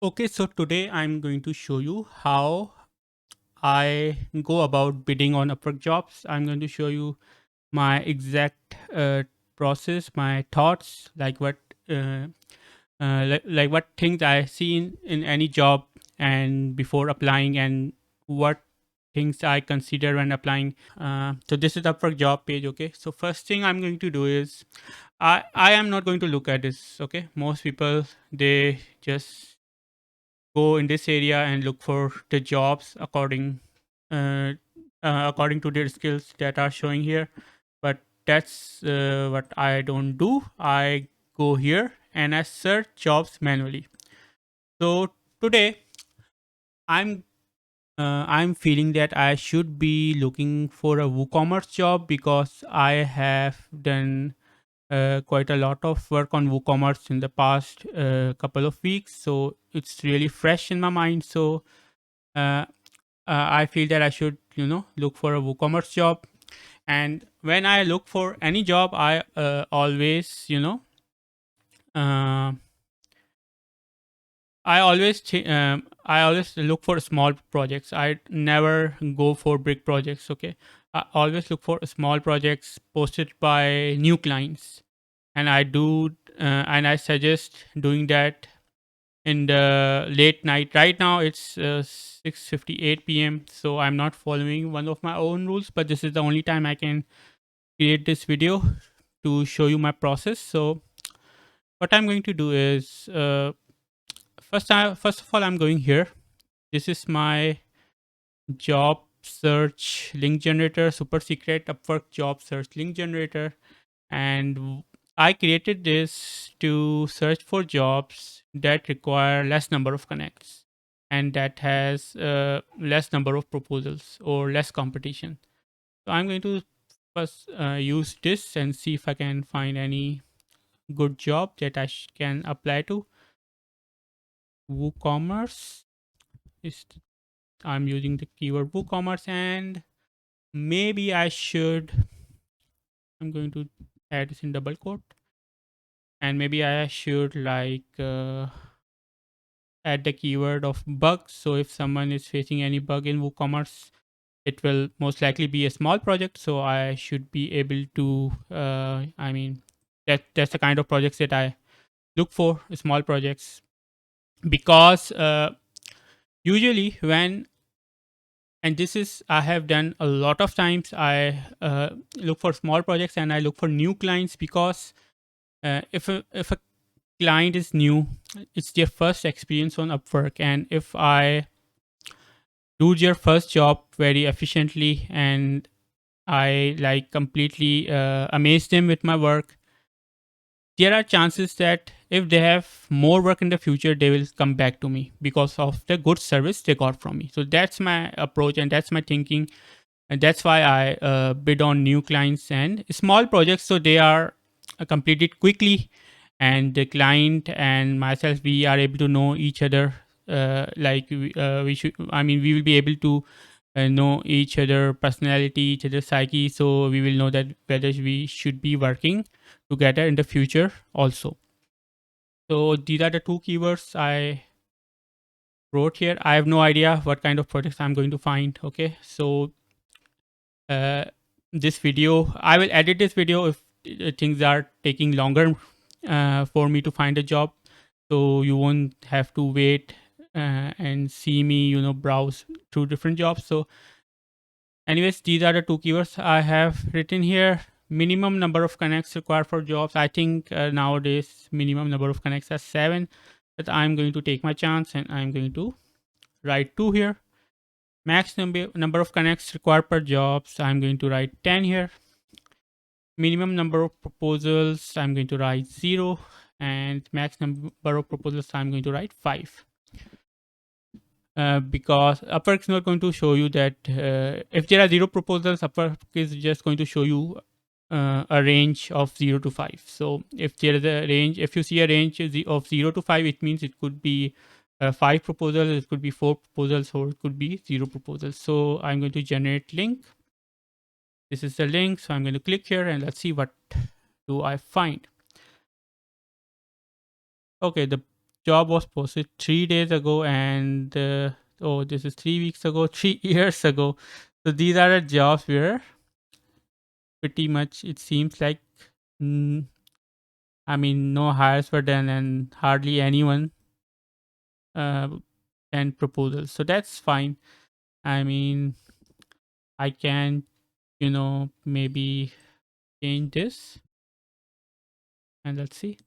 Okay, so today I'm going to show you how I go about bidding on Upwork jobs. I'm going to show you my exact process, my thoughts, uh, like what things I see in any job and before applying, and what things I consider when applying. So this is Upwork job page. Okay, so first thing I'm going to do is I am not going to look at this. Okay, most people they just go in this area and look for the jobs uh, according to their skills that are showing here, but that's what I don't do. I go here and I search jobs manually. So today i'm I'm feeling that I should be looking for a WooCommerce job because I have done quite a lot of work on WooCommerce in the past couple of weeks, so it's really fresh in my mind. So uh, I feel that I should, look for a WooCommerce job. And when I look for any job, I always, uh, I always look for small projects. I never go for big projects. Okay, I always look for small projects posted by new clients, and and I suggest doing that in the late night. Right now it's 6:58 p.m. So I'm not following one of my own rules, but this is the only time I can create this video to show you my process. So what I'm going to do is first of all I'm going here. This is my job search link generator, super secret Upwork job search link generator, and I created this to search for jobs that require less number of connects and that has less number of proposals or less competition. So I'm going to first use this and see if I can find any good job that I can apply to. WooCommerce is I'm using the keyword WooCommerce, and maybe I'm going to add this in double quote, and maybe I should add the keyword of bug. So if someone is facing any bug in WooCommerce, it will most likely be a small project. So I should be able to, that's the kind of projects that I look for, small projects, because usually when, and this is I have done a lot of times, I look for small projects and I look for new clients because if a client is new, it's their first experience on Upwork, and if I do their first job very efficiently and I like completely amaze them with my work, there are chances that if they have more work in the future, they will come back to me because of the good service they got from me. So that's my approach and that's my thinking, and that's why I bid on new clients and small projects, so they are completed quickly, and the client and myself, we are able to know each other. We should, I mean, we will be able to know each other personality, each other psyche, so we will know that whether we should be working together in the future also. So these are the two keywords I wrote here. I have no idea what kind of projects I'm going to find. Okay, so uh, this video, I will edit this video if things are taking longer for me to find a job, so you won't have to wait and see me, browse through different jobs. So anyways, these are the two keywords I have written here. Minimum number of connects required for jobs, I think nowadays minimum number of connects are 7, but I'm going to take my chance and I'm going to write 2 here. Max number of connects required per job, so I'm going to write 10 here. Minimum number of proposals, I'm going to write 0, and max number of proposals, I'm going to write 5. Because Upwork is not going to show you that if there are 0 proposals, Upwork is just going to show you a range of 0 to 5. So if there is a range, if you see a range of 0 to 5, it means it could be 5 proposals, it could be 4 proposals, or it could be 0 proposals. So I'm going to generate link. This is the link. So I'm going to click here and let's see what do I find. Okay, the job was posted 3 days ago, and oh, this is 3 weeks ago, 3 years ago. So these are the jobs where pretty much it seems like, mm, I mean, no hires were done and hardly anyone uh, sent proposals. So that's fine. I mean, I can, maybe change this, and let's see.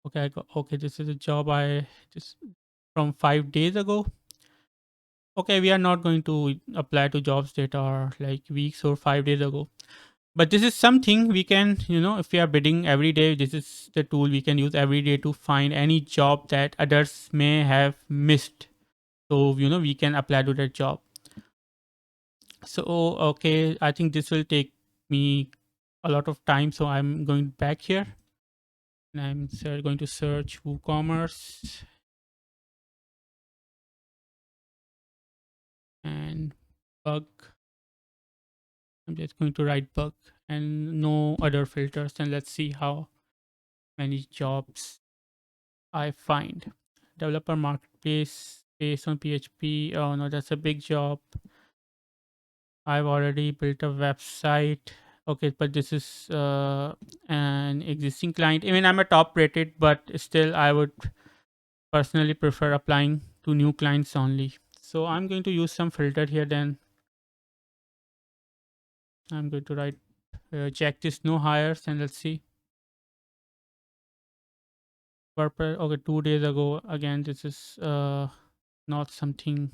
Okay, okay. This is a job I just from 5 days ago. Okay, we are not going to apply to jobs that are like weeks or 5 days ago. But this is something we can, if we are bidding every day, this is the tool we can use every day to find any job that others may have missed. So, we can apply to that job. So, okay, I think this will take me a lot of time. So I'm going back here and I'm going to search WooCommerce and bug. I'm just going to write bug and no other filters, and let's see how many jobs I find. Developer marketplace based on PHP. Oh no, that's a big job. I've already built a website. Okay, but this is an existing client. I mean, I'm a top rated, but still, I would personally prefer applying to new clients only. So I'm going to use some filter here. Then I'm going to write check this no hires, and let's see. WordPress. Okay, 2 days ago. Again, this is not something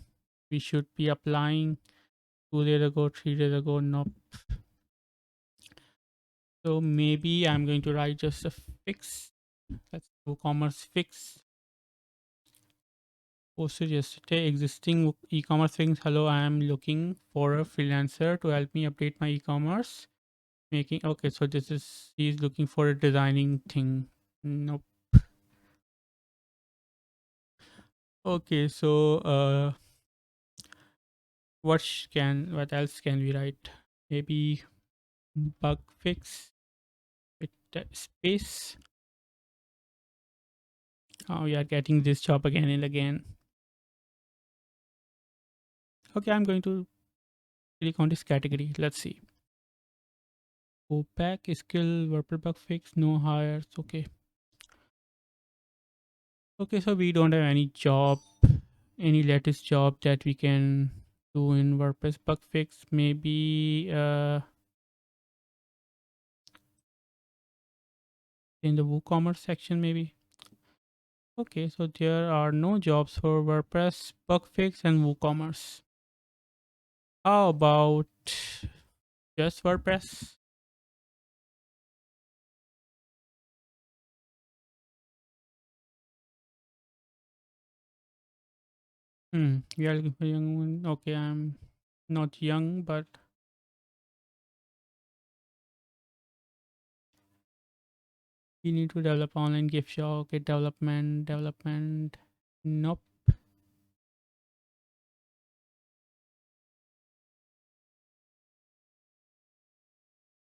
we should be applying. 2 days ago, 3 days ago. Nope. So maybe I'm going to write just a fix. Let's WooCommerce fix. Posted yesterday. Existing e-commerce things. Hello, I am looking for a freelancer to help me update my e-commerce. Making okay. So this is he's looking for a designing thing. Nope. Okay. So what else can we write? Maybe bug fix with space. Oh, we are getting this job again and again. Okay, I'm going to click on this category. Let's see. Go back, skill, WordPress bug fix, no hires. Okay. Okay, so we don't have any job, any latest job that we can do in WordPress bug fix. Maybe in the WooCommerce section, maybe. Okay, so there are no jobs for WordPress bug fix and WooCommerce. How about just WordPress? We are looking for young one. Okay, I'm not young, but we need to develop online gift shop. Okay, development. Nope.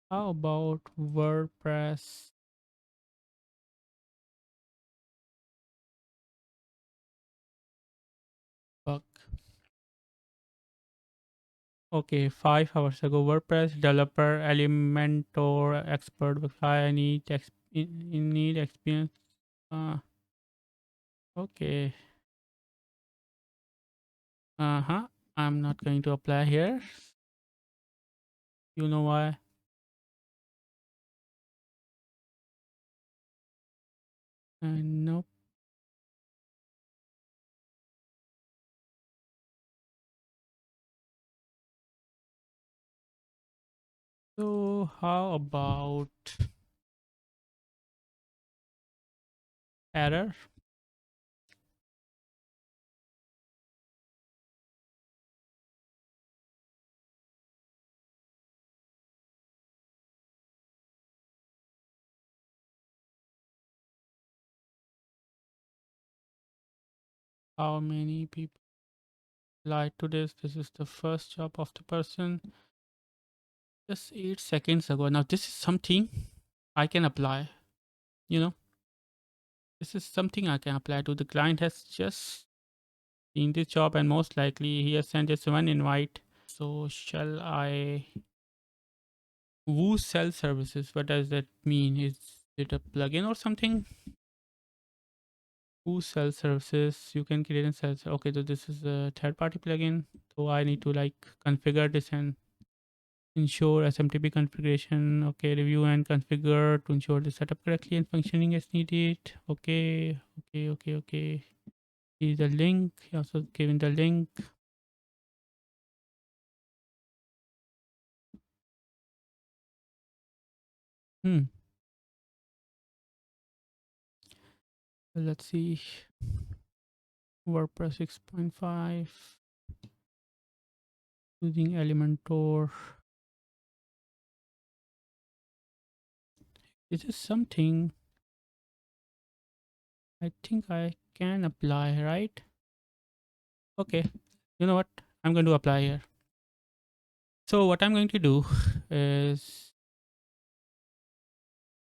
How about WordPress bug? Okay, 5 hours ago, WordPress developer, Elementor expert. I need need experience. Uh, okay. Uh-huh. I'm not going to apply here. You know why? Nope. So how about error? How many people applied to this? This is the first job of the person. Just 8 seconds ago. Now this is something. I can apply. You know, this is something I can apply to. The client has just seen this job, and most likely he has sent just one invite. So shall I Woo sell services? What does that mean? Is it a plugin or something? Who sells services? You can create and sell. Okay, so this is a third-party plugin. So I need to like configure this and ensure SMTP configuration. Okay, review and configure to ensure the setup correctly and functioning as needed. Okay. Here's the link. Also given the link. Hmm. So let's see. WordPress 6.5 using Elementor. This is something I think I can apply, right? Okay. You know what? I'm going to apply here. So what I'm going to do is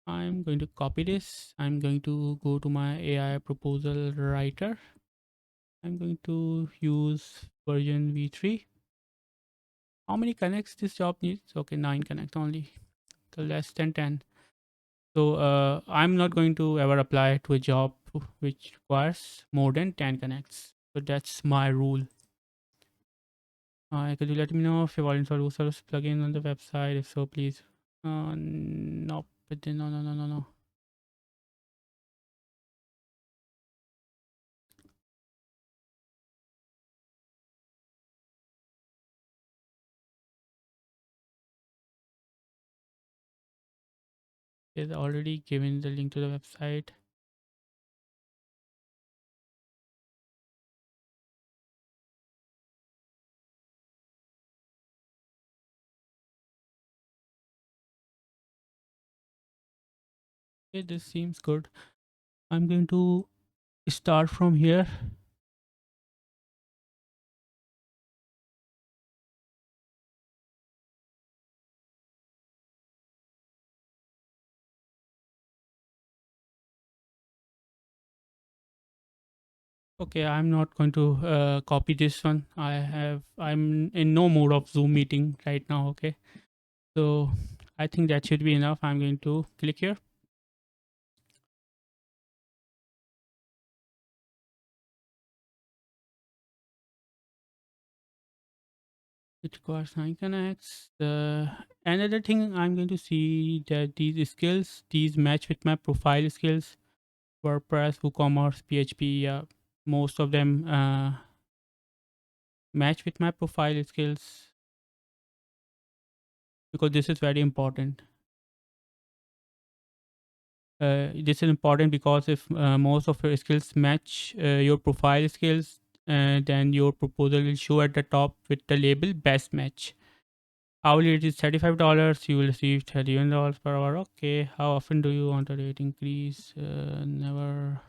I'm going to copy this. I'm going to go to my AI proposal writer. I'm going to use version v3. How many connects this job needs? Okay, 9 connects only. So less than 10. So I'm not going to ever apply to a job which requires more than 10 connects. So that's my rule. Could you let me know if you've already installed Wooservice plugin on the website? If so, please. No, but then no. It's already given the link to the website. Okay, this seems good. I'm going to start from here. Okay, I'm not going to copy this one. I'm in no mood of Zoom meeting right now. Okay, so I think that should be enough. I'm going to click here. It requires 9 connects. Another thing I'm going to see that these skills, these match with my profile skills. WordPress, WooCommerce, PHP. Most of them match with my profile skills because this is very important. This is important because if most of your skills match your profile skills, then your proposal will show at the top with the label best match. Hourly rate is $35. You will receive $31 per hour. Okay. How often do you want a rate increase? Never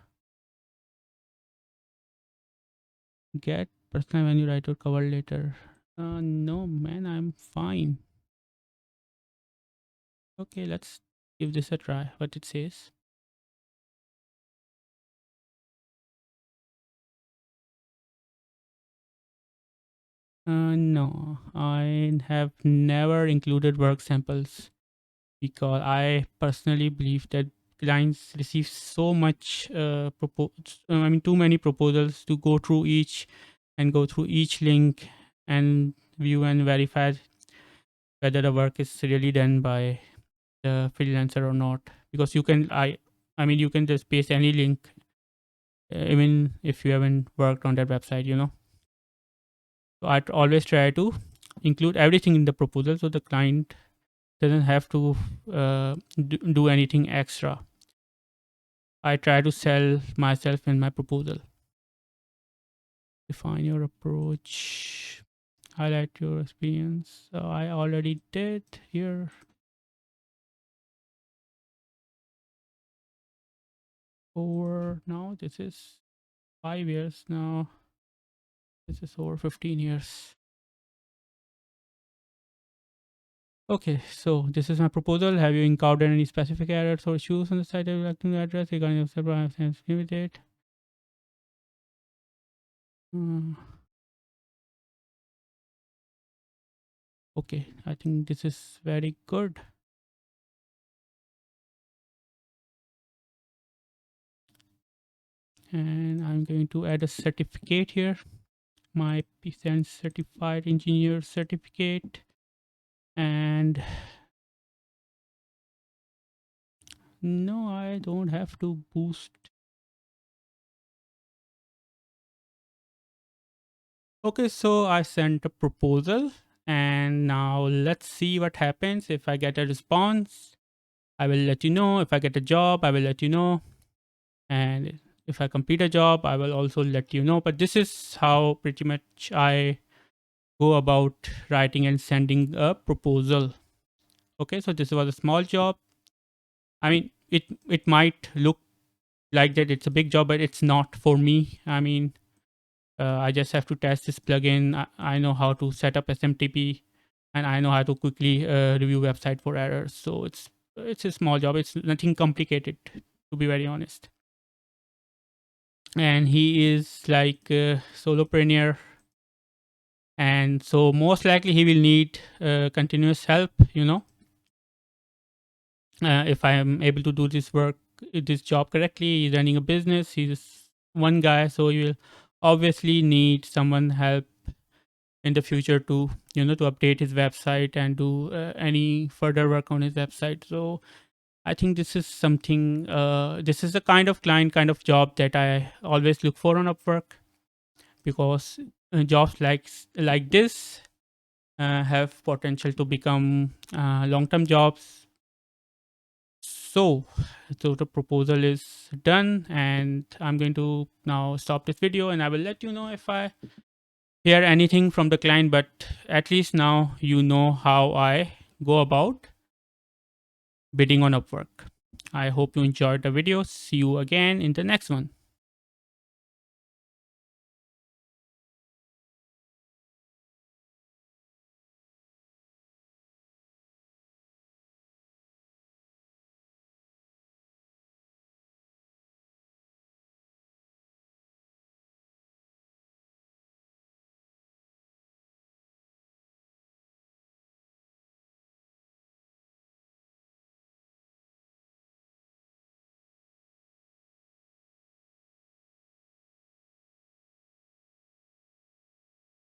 get personal when you write your cover letter. No, man, I'm fine. Okay, let's give this a try. What it says. No, I have never included work samples because I personally believe that clients receive so much too many proposals to go through each and go through each link and view and verify whether the work is really done by the freelancer or not. Because I mean, you can just paste any link, even if you haven't worked on that website. So I always try to include everything in the proposal so the client doesn't have to do anything extra. I try to sell myself in my proposal. Define your approach. Highlight your experience. So I already did here. Over now, this is 5 years now. This is over 15 years. Okay, so this is my proposal. Have you encountered any specific errors or issues on the site I would like to address regarding your server? I have since given it. Hmm, okay, I think this is very good. And I'm going to add a certificate here. My PCN certified engineer certificate. And no, I don't have to boost. Okay, so I sent a proposal and now let's see what happens. If I get a response, I will let you know. If I get a job, I will let you know. And if I complete a job, I will also let you know. But this is how pretty much I go about writing and sending a proposal. Okay, so this was a small job. I mean, it might look like that it's a big job, but it's not for me. I mean, I just have to test this plugin. I know how to set up SMTP, and I know how to quickly review website for errors. So it's a small job. It's nothing complicated, to be very honest. And he is like a solopreneur, and so most likely he will need continuous help. If I am able to do this job correctly, he's running a business. He's one guy, so he will obviously need someone help in the future to to update his website and do any further work on his website. So I think this is something. This is the kind of client, kind of job that I always look for on Upwork, because jobs like this have potential to become long-term jobs. So the proposal is done, and I'm going to now stop this video, and I will let you know if I hear anything from the client. But at least now you know how I go about bidding on Upwork. I hope you enjoyed the video. See you again in the next one.